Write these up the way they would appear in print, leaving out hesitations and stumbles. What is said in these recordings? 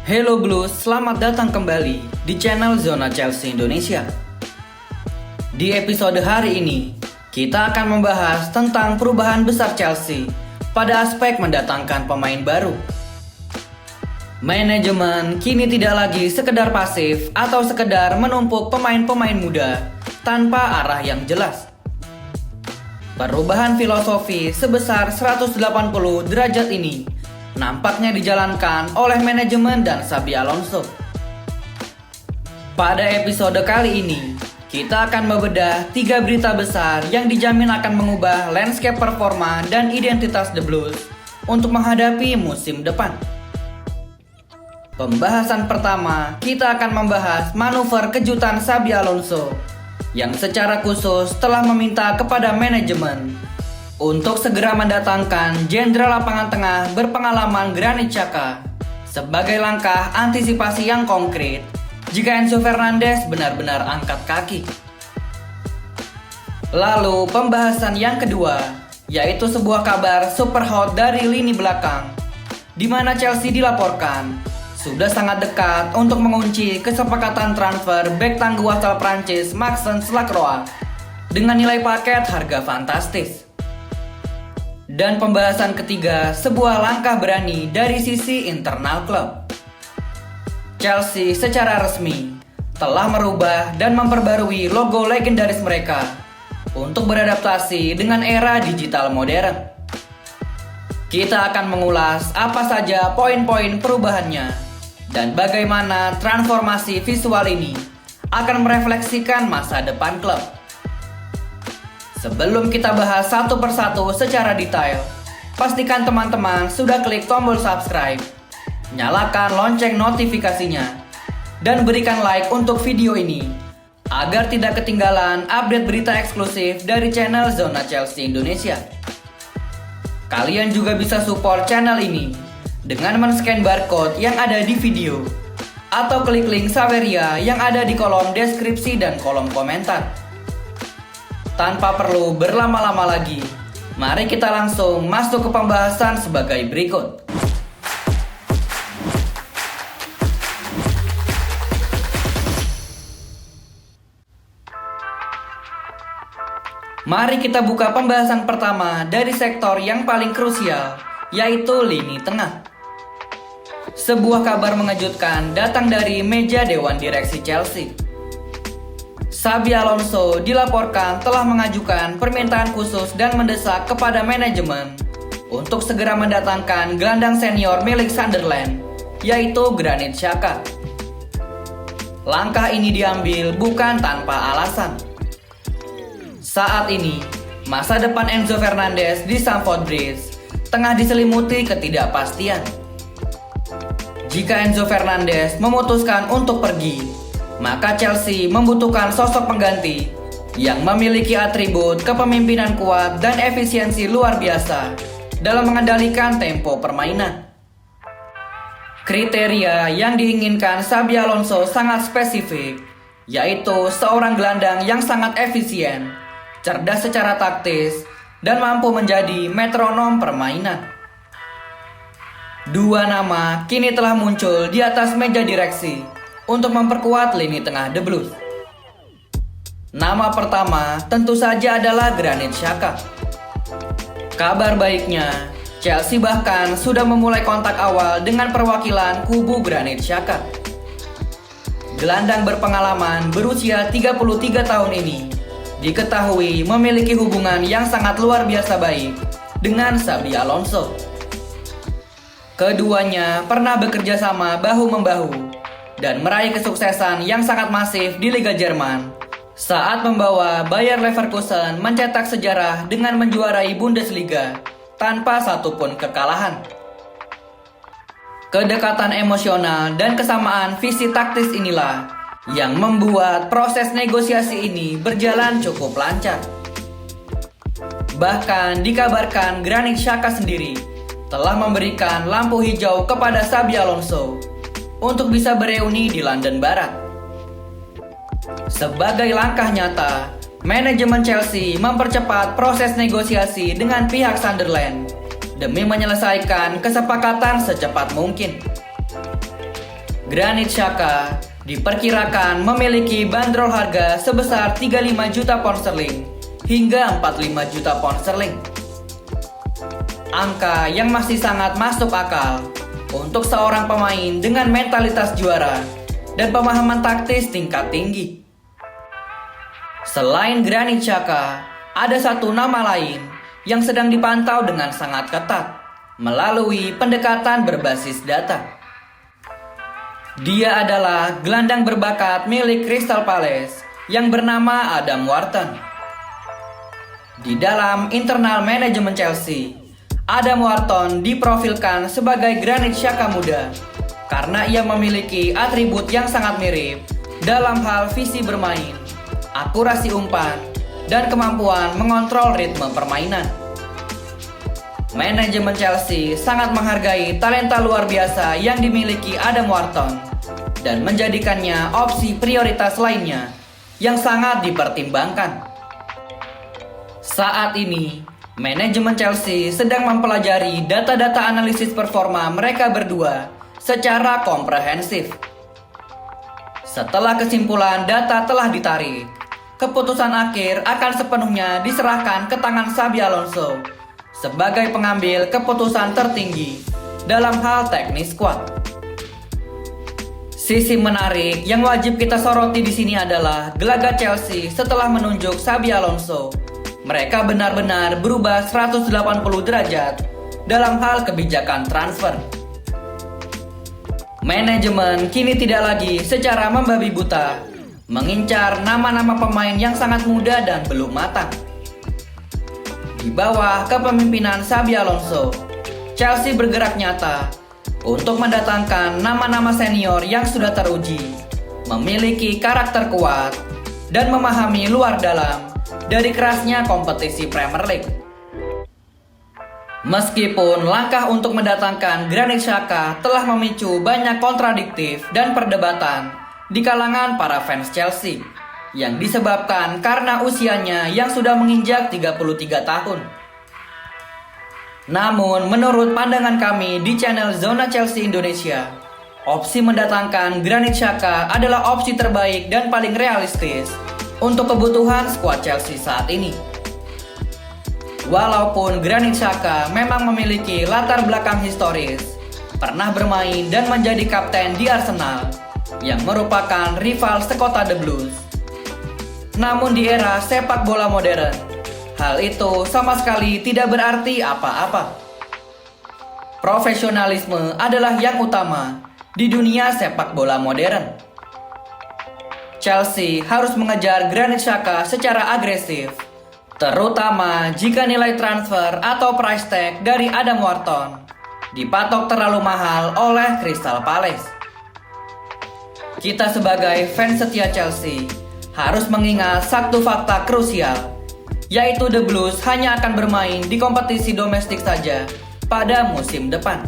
Hello Blues, selamat datang kembali di channel Zona Chelsea Indonesia. Di episode hari ini, kita akan membahas tentang perubahan besar Chelsea pada aspek mendatangkan pemain baru. Manajemen kini tidak lagi sekedar pasif atau sekedar menumpuk pemain-pemain muda tanpa arah yang jelas. Perubahan filosofi sebesar 180 derajat ini nampaknya dijalankan oleh manajemen dan Xabi Alonso. Pada episode kali ini, kita akan membedah 3 berita besar yang dijamin akan mengubah landscape performa dan identitas The Blues untuk menghadapi musim depan. Pembahasan pertama, kita akan membahas manuver kejutan Xabi Alonso yang secara khusus telah meminta kepada manajemen untuk segera mendatangkan jenderal lapangan tengah berpengalaman Granit Xhaka sebagai langkah antisipasi yang konkret jika Enzo Fernandez benar-benar angkat kaki. Lalu pembahasan yang kedua, yaitu sebuah kabar super hot dari lini belakang, di mana Chelsea dilaporkan sudah sangat dekat untuk mengunci kesepakatan transfer bek tangguh asal Prancis Maxence Lacroix dengan nilai paket harga fantastis. Dan pembahasan ketiga, sebuah langkah berani dari sisi internal klub. Chelsea secara resmi telah merubah dan memperbarui logo legendaris mereka untuk beradaptasi dengan era digital modern. Kita akan mengulas apa saja poin-poin perubahannya dan bagaimana transformasi visual ini akan merefleksikan masa depan klub. Sebelum kita bahas satu persatu secara detail, pastikan teman-teman sudah klik tombol subscribe, nyalakan lonceng notifikasinya, dan berikan like untuk video ini agar tidak ketinggalan update berita eksklusif dari channel Zona Chelsea Indonesia. Kalian juga bisa support channel ini dengan men-scan barcode yang ada di video atau klik link Saweria yang ada di kolom deskripsi dan kolom komentar. Tanpa perlu berlama-lama lagi, mari kita langsung masuk ke pembahasan sebagai berikut. Mari kita buka pembahasan pertama dari sektor yang paling krusial, yaitu lini tengah. Sebuah kabar mengejutkan datang dari meja Dewan Direksi Chelsea. Xabi Alonso dilaporkan telah mengajukan permintaan khusus dan mendesak kepada manajemen untuk segera mendatangkan gelandang senior milik Sunderland, yaitu Granit Xhaka. Langkah ini diambil bukan tanpa alasan. Saat ini, masa depan Enzo Fernandez di Stamford Bridge tengah diselimuti ketidakpastian. Jika Enzo Fernandez memutuskan untuk pergi, maka Chelsea membutuhkan sosok pengganti yang memiliki atribut kepemimpinan kuat dan efisiensi luar biasa dalam mengendalikan tempo permainan. Kriteria yang diinginkan Xabi Alonso sangat spesifik, yaitu seorang gelandang yang sangat efisien, cerdas secara taktis, dan mampu menjadi metronom permainan. Dua nama kini telah muncul di atas meja direksi untuk memperkuat lini tengah The Blues. Nama pertama tentu saja adalah Granit Xhaka. Kabar baiknya, Chelsea bahkan sudah memulai kontak awal dengan perwakilan kubu Granit Xhaka. Gelandang berpengalaman berusia 33 tahun ini diketahui memiliki hubungan yang sangat luar biasa baik dengan Xabi Alonso. Keduanya pernah bekerja sama bahu-membahu dan meraih kesuksesan yang sangat masif di Liga Jerman saat membawa Bayer Leverkusen mencetak sejarah dengan menjuarai Bundesliga tanpa satupun kekalahan. Kedekatan emosional dan kesamaan visi taktis inilah yang membuat proses negosiasi ini berjalan cukup lancar. Bahkan dikabarkan Granit Xhaka sendiri telah memberikan lampu hijau kepada Xabi Alonso untuk bisa bereuni di London Barat. Sebagai langkah nyata, manajemen Chelsea mempercepat proses negosiasi dengan pihak Sunderland demi menyelesaikan kesepakatan secepat mungkin. Granit Xhaka diperkirakan memiliki bandrol harga sebesar 35 juta pound sterling hingga 45 juta pound sterling. Angka yang masih sangat masuk akal untuk seorang pemain dengan mentalitas juara dan pemahaman taktis tingkat tinggi. Selain Granit Xhaka, ada satu nama lain yang sedang dipantau dengan sangat ketat melalui pendekatan berbasis data. Dia adalah gelandang berbakat milik Crystal Palace yang bernama Adam Wharton. Di dalam internal manajemen Chelsea, Adam Wharton diprofilkan sebagai Granit Xhaka muda karena ia memiliki atribut yang sangat mirip dalam hal visi bermain, akurasi umpan, dan kemampuan mengontrol ritme permainan. Manajemen Chelsea sangat menghargai talenta luar biasa yang dimiliki Adam Wharton dan menjadikannya opsi prioritas lainnya yang sangat dipertimbangkan. Saat ini, manajemen Chelsea sedang mempelajari data-data analisis performa mereka berdua secara komprehensif. Setelah kesimpulan data telah ditarik, keputusan akhir akan sepenuhnya diserahkan ke tangan Xabi Alonso sebagai pengambil keputusan tertinggi dalam hal teknis skuad. Sisi menarik yang wajib kita soroti di sini adalah gelagat Chelsea setelah menunjuk Xabi Alonso. Mereka benar-benar berubah 180 derajat dalam hal kebijakan transfer. Manajemen kini tidak lagi secara membabi buta mengincar nama-nama pemain yang sangat muda dan belum matang. Di bawah kepemimpinan Xabi Alonso, Chelsea bergerak nyata untuk mendatangkan nama-nama senior yang sudah teruji, memiliki karakter kuat, dan memahami luar dalam dari kerasnya kompetisi Premier League. Meskipun langkah untuk mendatangkan Granit Xhaka telah memicu banyak kontradiktif dan perdebatan di kalangan para fans Chelsea, yang disebabkan karena usianya yang sudah menginjak 33 tahun. Namun, menurut pandangan kami di channel Zona Chelsea Indonesia, opsi mendatangkan Granit Xhaka adalah opsi terbaik dan paling realistis untuk kebutuhan skuad Chelsea saat ini. Walaupun Granit Xhaka memang memiliki latar belakang historis, pernah bermain dan menjadi kapten di Arsenal, yang merupakan rival sekota The Blues. Namun di era sepak bola modern, hal itu sama sekali tidak berarti apa-apa. Profesionalisme adalah yang utama di dunia sepak bola modern. Chelsea harus mengejar Granit Xhaka secara agresif, terutama jika nilai transfer atau price tag dari Adam Wharton dipatok terlalu mahal oleh Crystal Palace. Kita sebagai fans setia Chelsea harus mengingat satu fakta krusial, yaitu The Blues hanya akan bermain di kompetisi domestik saja pada musim depan.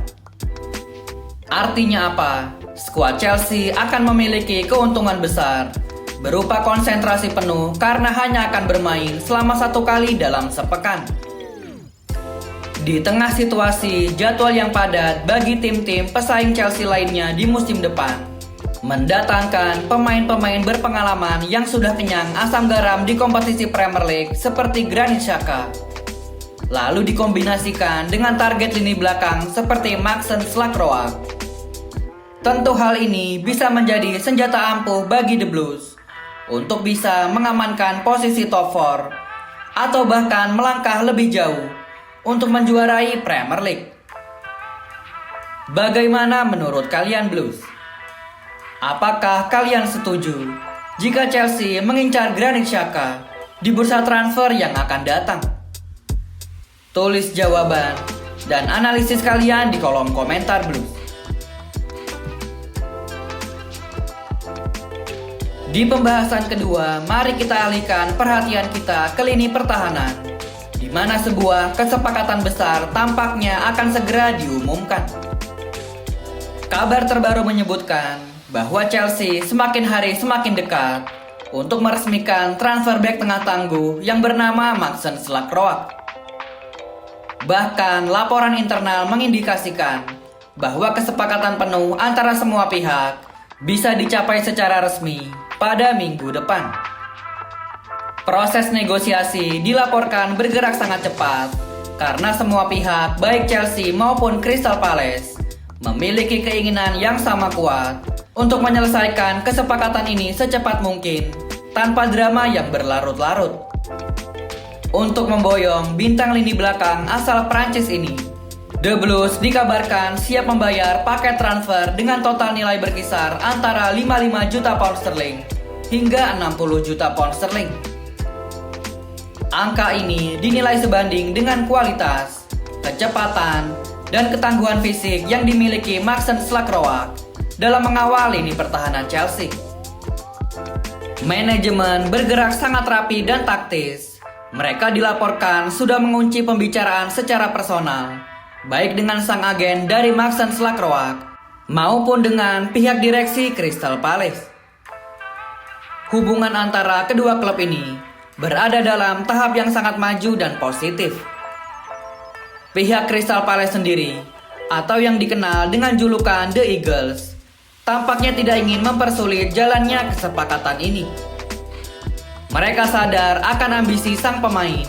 Artinya apa? Skuad Chelsea akan memiliki keuntungan besar berupa konsentrasi penuh karena hanya akan bermain selama 1 kali dalam sepekan. Di tengah situasi jadwal yang padat bagi tim-tim pesaing Chelsea lainnya di musim depan, mendatangkan pemain-pemain berpengalaman yang sudah kenyang asam garam di kompetisi Premier League seperti Granit Xhaka, lalu dikombinasikan dengan target lini belakang seperti Maxence Lacroix. Tentu hal ini bisa menjadi senjata ampuh bagi The Blues untuk bisa mengamankan posisi top 4 atau bahkan melangkah lebih jauh untuk menjuarai Premier League. Bagaimana menurut kalian Blues? Apakah kalian setuju jika Chelsea mengincar Granit Xhaka di bursa transfer yang akan datang? Tulis jawaban dan analisis kalian di kolom komentar Blues. Di pembahasan kedua, mari kita alihkan perhatian kita ke lini pertahanan, di mana sebuah kesepakatan besar tampaknya akan segera diumumkan. Kabar terbaru menyebutkan bahwa Chelsea semakin hari semakin dekat untuk meresmikan transfer bek tengah tangguh yang bernama Maxence Lacroix. Bahkan laporan internal mengindikasikan bahwa kesepakatan penuh antara semua pihak bisa dicapai secara resmi pada minggu depan. Proses negosiasi dilaporkan bergerak sangat cepat karena semua pihak baik Chelsea maupun Crystal Palace memiliki keinginan yang sama kuat untuk menyelesaikan kesepakatan ini secepat mungkin tanpa drama yang berlarut-larut. Untuk memboyong bintang lini belakang asal Prancis ini, The Blues dikabarkan siap membayar paket transfer dengan total nilai berkisar antara 55 juta pound sterling hingga 60 juta pound sterling. Angka ini dinilai sebanding dengan kualitas, kecepatan, dan ketangguhan fisik yang dimiliki Maxence Lacroix dalam mengawal lini pertahanan Chelsea. Manajemen bergerak sangat rapi dan taktis. Mereka dilaporkan sudah mengunci pembicaraan secara personal, baik dengan sang agen dari Maxence Lacroix maupun dengan pihak direksi Crystal Palace. Hubungan antara kedua klub ini berada dalam tahap yang sangat maju dan positif. Pihak Crystal Palace sendiri, atau yang dikenal dengan julukan The Eagles, tampaknya tidak ingin mempersulit jalannya kesepakatan ini. Mereka sadar akan ambisi sang pemain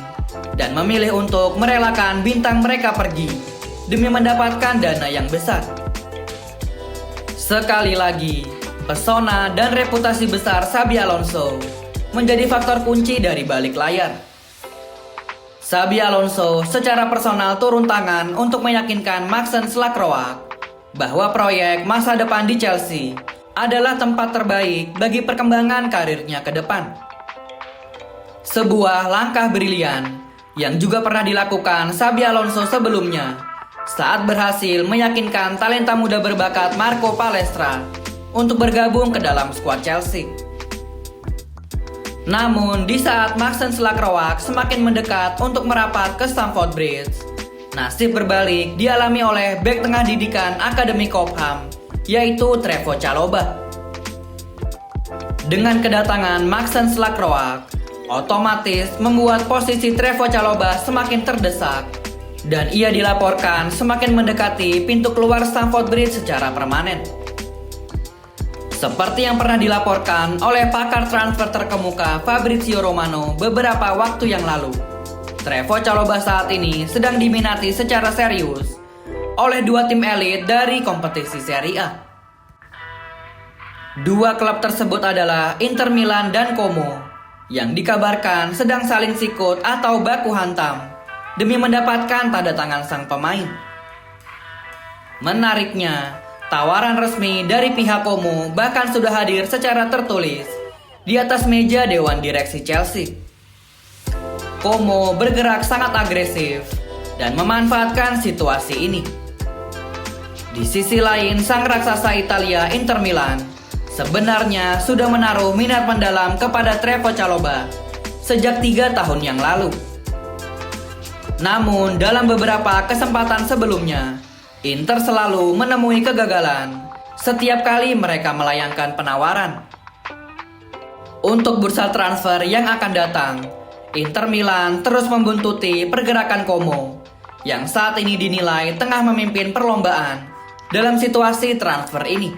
dan memilih untuk merelakan bintang mereka pergi demi mendapatkan dana yang besar. Sekali lagi, pesona dan reputasi besar Xabi Alonso menjadi faktor kunci dari balik layar. Xabi Alonso secara personal turun tangan untuk meyakinkan Maxence Lacroix bahwa proyek masa depan di Chelsea adalah tempat terbaik bagi perkembangan karirnya ke depan. Sebuah langkah brilian yang juga pernah dilakukan Xabi Alonso sebelumnya saat berhasil meyakinkan talenta muda berbakat Marco Palestra untuk bergabung ke dalam skuad Chelsea. Namun, di saat Maxence Lacroix semakin mendekat untuk merapat ke Stamford Bridge, nasib berbalik dialami oleh bek tengah didikan Akademi Cobham, yaitu Trevoh Chalobah. Dengan kedatangan Maxence Lacroix, otomatis membuat posisi Trevoh Chalobah semakin terdesak, dan ia dilaporkan semakin mendekati pintu keluar Stamford Bridge secara permanen. Seperti yang pernah dilaporkan oleh pakar transfer terkemuka Fabrizio Romano beberapa waktu yang lalu, Trevoh Chalobah saat ini sedang diminati secara serius oleh dua tim elit dari kompetisi Serie A. Dua klub tersebut adalah Inter Milan dan Como, yang dikabarkan sedang saling sikut atau baku hantam demi mendapatkan tanda tangan sang pemain. Menariknya, tawaran resmi dari pihak Como bahkan sudah hadir secara tertulis di atas meja Dewan Direksi Chelsea. Como bergerak sangat agresif dan memanfaatkan situasi ini. Di sisi lain, sang raksasa Italia Inter Milan sebenarnya sudah menaruh minat mendalam kepada Trevoh Chalobah sejak 3 tahun yang lalu. Namun, dalam beberapa kesempatan sebelumnya, Inter selalu menemui kegagalan setiap kali mereka melayangkan penawaran. Untuk bursa transfer yang akan datang, Inter Milan terus membuntuti pergerakan Como yang saat ini dinilai tengah memimpin perlombaan dalam situasi transfer ini.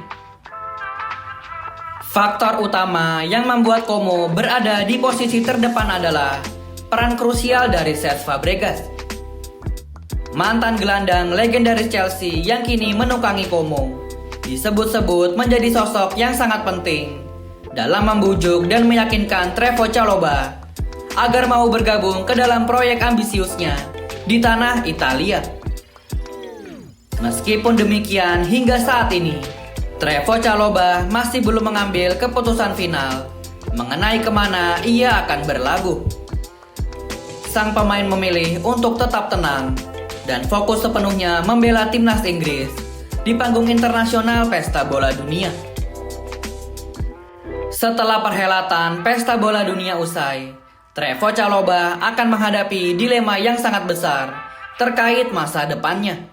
Faktor utama yang membuat Como berada di posisi terdepan adalah peran krusial dari Cesc Fabregas, mantan gelandang legendaris Chelsea yang kini menukangi Como, disebut-sebut menjadi sosok yang sangat penting dalam membujuk dan meyakinkan Trevoh Chalobah agar mau bergabung ke dalam proyek ambisiusnya di tanah Italia. Meskipun demikian, hingga saat ini Trevoh Chalobah masih belum mengambil keputusan final mengenai kemana ia akan berlabuh. Sang pemain memilih untuk tetap tenang dan fokus sepenuhnya membela timnas Inggris di panggung internasional Pesta Bola Dunia. Setelah perhelatan Pesta Bola Dunia usai, Trevoh Chalobah akan menghadapi dilema yang sangat besar terkait masa depannya.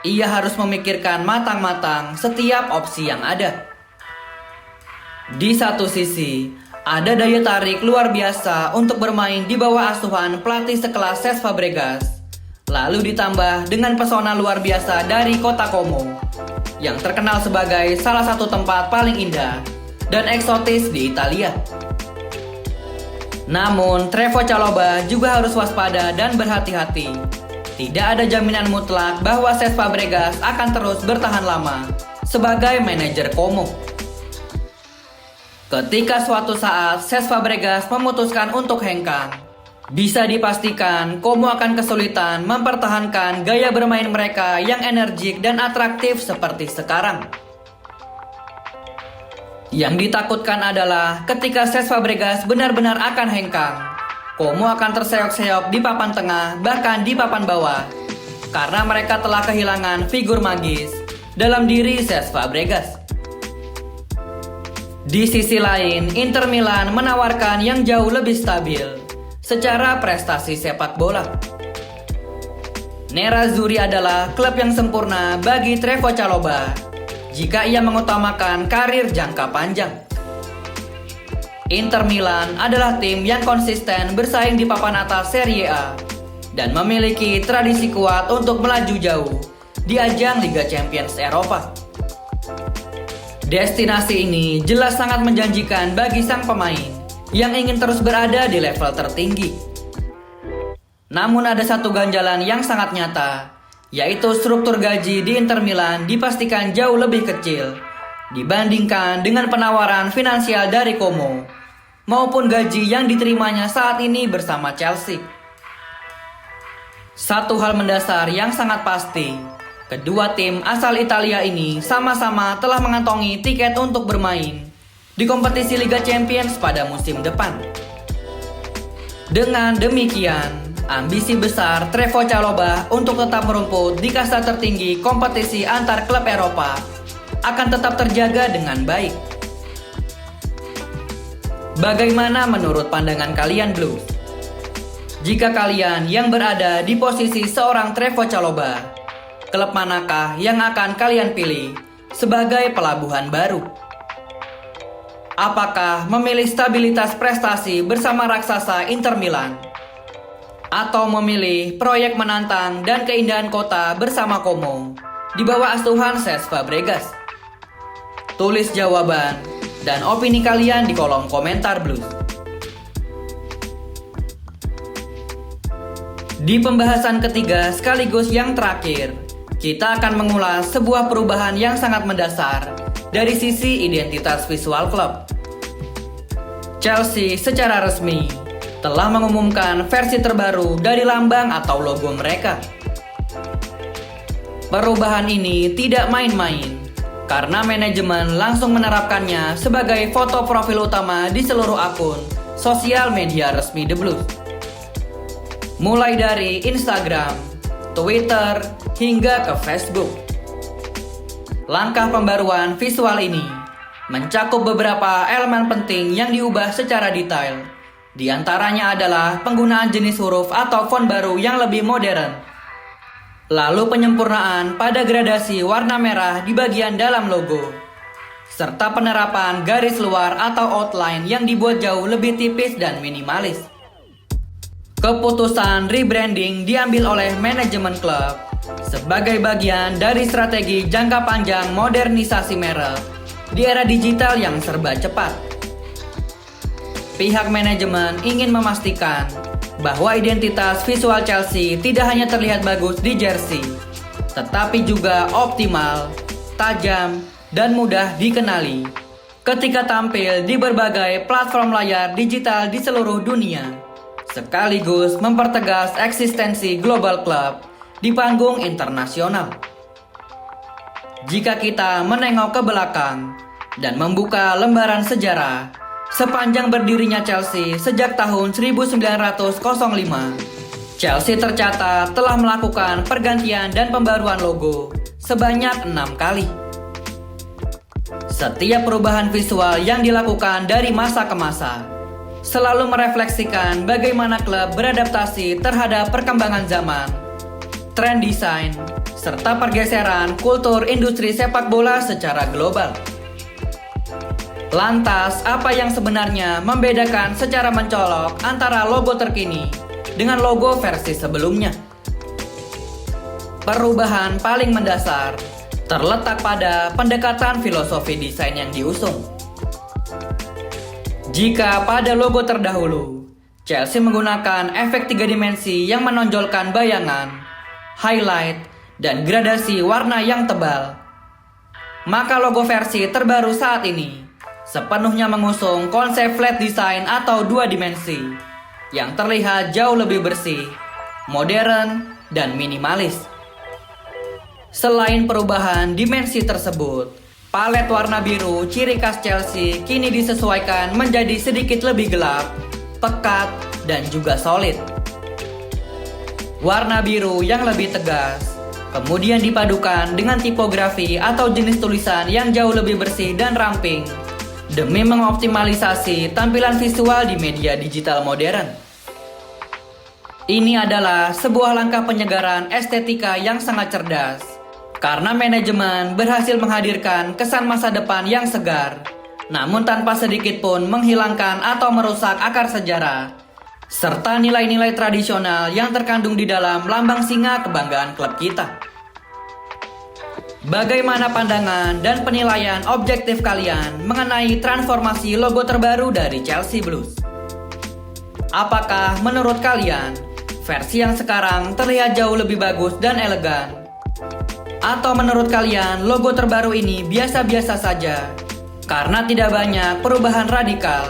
Ia harus memikirkan matang-matang setiap opsi yang ada. Di satu sisi, ada daya tarik luar biasa untuk bermain di bawah asuhan pelatih sekelas Cesc Fabregas, Lalu ditambah dengan pesona luar biasa dari kota Como, yang terkenal sebagai salah satu tempat paling indah dan eksotis di Italia. Namun, Trevoccaloba juga harus waspada dan berhati-hati. Tidak ada jaminan mutlak bahwa Cesc Fabregas akan terus bertahan lama sebagai manajer Como. Ketika suatu saat Cesc Fabregas memutuskan untuk hengkang, bisa dipastikan Como akan kesulitan mempertahankan gaya bermain mereka yang energik dan atraktif seperti sekarang. Yang ditakutkan adalah ketika Cesc Fabregas benar-benar akan hengkang, Como akan terseok-seok di papan tengah bahkan di papan bawah, karena mereka telah kehilangan figur magis dalam diri Cesc Fabregas. Di sisi lain, Inter Milan menawarkan yang jauh lebih stabil secara prestasi sepak bola. Nerazzurri adalah klub yang sempurna bagi Trevoccaloba jika ia mengutamakan karir jangka panjang. Inter Milan adalah tim yang konsisten bersaing di papan atas Serie A dan memiliki tradisi kuat untuk melaju jauh di ajang Liga Champions Eropa. Destinasi ini jelas sangat menjanjikan bagi sang pemain yang ingin terus berada di level tertinggi. Namun ada satu ganjalan yang sangat nyata, yaitu struktur gaji di Inter Milan dipastikan jauh lebih kecil dibandingkan dengan penawaran finansial dari Como maupun gaji yang diterimanya saat ini bersama Chelsea. Satu hal mendasar yang sangat pasti, kedua tim asal Italia ini sama-sama telah mengantongi tiket untuk bermain di kompetisi Liga Champions pada musim depan. Dengan demikian, ambisi besar Trevoccaloba untuk tetap merumput di kasta tertinggi kompetisi antar klub Eropa akan tetap terjaga dengan baik. Bagaimana menurut pandangan kalian, Blues? Jika kalian yang berada di posisi seorang Trevoccaloba, klub manakah yang akan kalian pilih sebagai pelabuhan baru? Apakah memilih stabilitas prestasi bersama raksasa Inter Milan, atau memilih proyek menantang dan keindahan kota bersama Como di bawah asuhan Cesc Fabregas? Tulis jawaban dan opini kalian di kolom komentar, Blues. Di pembahasan ketiga sekaligus yang terakhir, kita akan mengulas sebuah perubahan yang sangat mendasar dari sisi identitas visual klub. Chelsea secara resmi telah mengumumkan versi terbaru dari lambang atau logo mereka. Perubahan ini tidak main-main, karena manajemen langsung menerapkannya sebagai foto profil utama di seluruh akun sosial media resmi The Blues. Mulai dari Instagram, Twitter, hingga ke Facebook. Langkah pembaruan visual ini mencakup beberapa elemen penting yang diubah secara detail. Di antaranya adalah penggunaan jenis huruf atau font baru yang lebih modern. Lalu penyempurnaan pada gradasi warna merah di bagian dalam logo, serta penerapan garis luar atau outline yang dibuat jauh lebih tipis dan minimalis. Keputusan rebranding diambil oleh manajemen klub sebagai bagian dari strategi jangka panjang modernisasi merek di era digital yang serba cepat. Pihak manajemen ingin memastikan bahwa identitas visual Chelsea tidak hanya terlihat bagus di jersey, tetapi juga optimal, tajam, dan mudah dikenali ketika tampil di berbagai platform layar digital di seluruh dunia, sekaligus mempertegas eksistensi global club di panggung internasional. Jika kita menengok ke belakang dan membuka lembaran sejarah sepanjang berdirinya Chelsea sejak tahun 1905, Chelsea tercatat telah melakukan pergantian dan pembaruan logo sebanyak 6 kali. Setiap perubahan visual yang dilakukan dari masa ke masa selalu merefleksikan bagaimana klub beradaptasi terhadap perkembangan zaman, tren desain, serta pergeseran kultur industri sepak bola secara global. Lantas, apa yang sebenarnya membedakan secara mencolok antara logo terkini dengan logo versi sebelumnya? Perubahan paling mendasar terletak pada pendekatan filosofi desain yang diusung. Jika pada logo terdahulu, Chelsea menggunakan efek 3 dimensi yang menonjolkan bayangan, highlight, dan gradasi warna yang tebal, maka logo versi terbaru saat ini sepenuhnya mengusung konsep flat design atau 2 dimensi yang terlihat jauh lebih bersih, modern, dan minimalis. Selain perubahan dimensi tersebut, palet warna biru ciri khas Chelsea kini disesuaikan menjadi sedikit lebih gelap, pekat, dan juga solid. Warna biru yang lebih tegas kemudian dipadukan dengan tipografi atau jenis tulisan yang jauh lebih bersih dan ramping demi mengoptimalisasi tampilan visual di media digital modern. Ini adalah sebuah langkah penyegaran estetika yang sangat cerdas, karena manajemen berhasil menghadirkan kesan masa depan yang segar, namun tanpa sedikit pun menghilangkan atau merusak akar sejarah, serta nilai-nilai tradisional yang terkandung di dalam lambang singa kebanggaan klub kita. Bagaimana pandangan dan penilaian objektif kalian mengenai transformasi logo terbaru dari Chelsea Blues? Apakah menurut kalian versi yang sekarang terlihat jauh lebih bagus dan elegan? Atau menurut kalian logo terbaru ini biasa-biasa saja karena tidak banyak perubahan radikal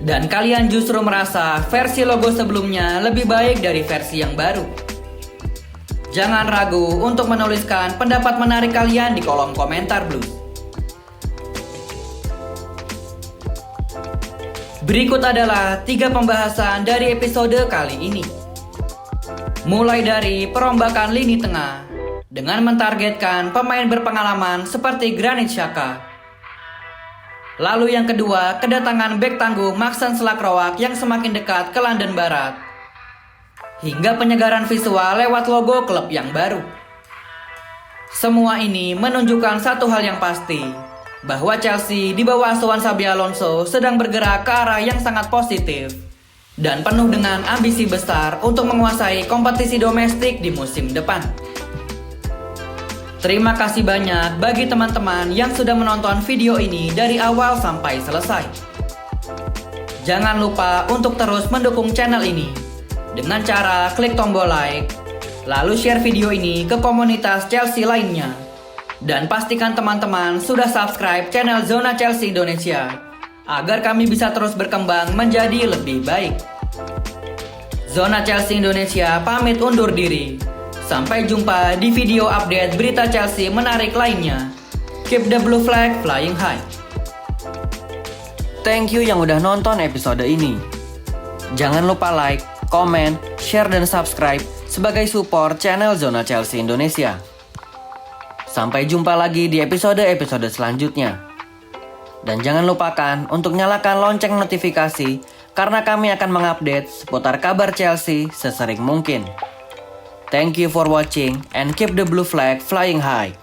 dan kalian justru merasa versi logo sebelumnya lebih baik dari versi yang baru? Jangan ragu untuk menuliskan pendapat menarik kalian di kolom komentar Blues. Berikut adalah 3 pembahasan dari episode kali ini. Mulai dari perombakan lini tengah dengan mentargetkan pemain berpengalaman seperti Granit Xhaka. Lalu yang kedua, kedatangan bek tangguh Maxence Lacroix yang semakin dekat ke London Barat. Hingga penyegaran visual lewat logo klub yang baru. Semua ini menunjukkan satu hal yang pasti, bahwa Chelsea di bawah asuhan Xabi Alonso sedang bergerak ke arah yang sangat positif dan penuh dengan ambisi besar untuk menguasai kompetisi domestik di musim depan. Terima kasih banyak bagi teman-teman yang sudah menonton video ini dari awal sampai selesai. Jangan lupa untuk terus mendukung channel ini dengan cara klik tombol like, lalu share video ini ke komunitas Chelsea lainnya. Dan pastikan teman-teman sudah subscribe channel Zona Chelsea Indonesia agar kami bisa terus berkembang menjadi lebih baik. Zona Chelsea Indonesia pamit undur diri. Sampai jumpa di video update berita Chelsea menarik lainnya. Keep the blue flag flying high. Thank you yang udah nonton episode ini. Jangan lupa like, komen, share, dan subscribe sebagai support channel Zona Chelsea Indonesia. Sampai jumpa lagi di episode-episode selanjutnya. Dan jangan lupakan untuk nyalakan lonceng notifikasi karena kami akan mengupdate seputar kabar Chelsea sesering mungkin. Thank you for watching and keep the blue flag flying high.